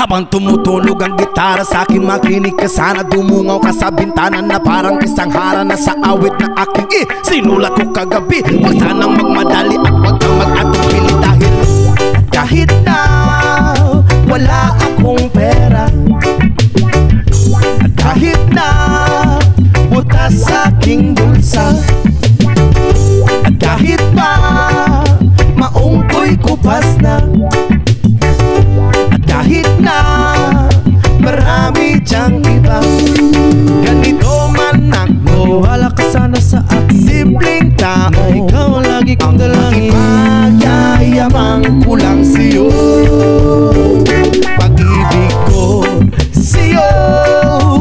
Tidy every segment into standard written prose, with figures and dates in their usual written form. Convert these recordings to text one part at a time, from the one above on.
Habang tumutunog ang gitara sa akin, makinig ka sana. Dumungaw ka sa bintana na parang isang harana sa awit na aking sinulat ko kagabi. Huwag sanang magmadali at huwag kang mag-atubili dahil kahit na wala akong pera, at kahit na butas sa aking bulsa, at kahit pa maong ko'y kupas na, at kahit na marami diyang iba, ganito man ako. Wala ka sana sa akin, simpleng tao, na ikaw ang lagi kong dalangin. Magyayamang ko lang sa'yo, pag-ibig ko sa'yo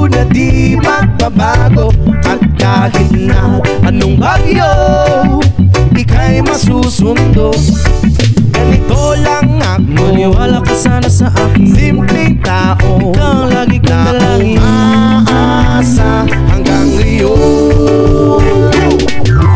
na di magbabago. At kahit na anong bagyo, ika'y masusundo. Ganito lang ako, maniwala ka sana sa akin, simpleng tao, ikaw ang lagi kong dalangin. umaasa hanggang ngayon.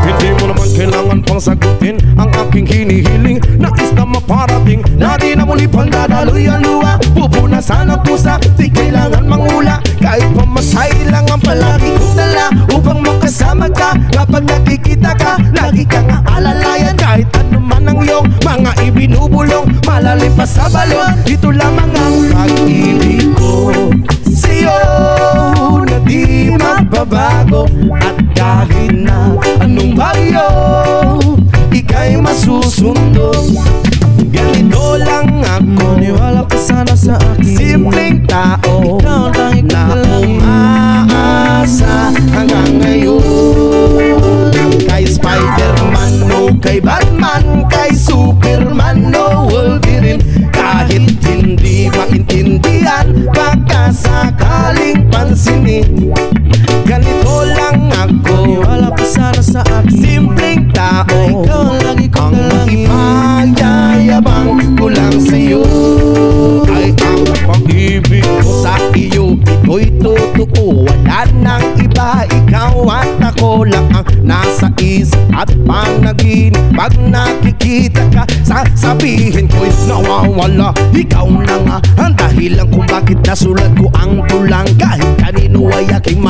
Hindi mo naman kailangan pang sagutin ang aking hinihiling. Nais na maparating na di na muli pang dadaloy ang luha. Pupunasan ang pusa, di kailangan mangula. Kahit pamasay lang ang palagi kong dala upang makasama ka. Kapag nakikita ka, lagi kang aalalayan. Kahit ano man ang iyong mga ibinubulong, malalim pa sa balon, ito lamang ang pag-ibig ko sa'yo na di magbabago. At kahit na anong bagyo, ika'y masusundo. Ganito lang ako, maniwala ka sana sa akin, simpleng tao, ikaw ang lagi kong na dalangin. umaasa hanggang ngayon. Kay Spider-Man o kay Batman, kay Superman o Wolverine, kahit hindi maintindihan, baka sakaling pansinin. Ganito lang ako, maniwala ka sana sa akin, simpleng tao, na ikaw ang lagi kong ang dalangin. ipagyayabang ko lang sa'yo ay ang pag-ibig ko sa iyo. Ito'y totoo, wala nang iba. Ikaw at ako lang ang nasa isip at panaginip. Pag nakikita ka, sasabihin ko'y nawawala. Ikaw na nga ang dahilan kung bakit nasulat ko ang tulang. Kahit kanino ay aking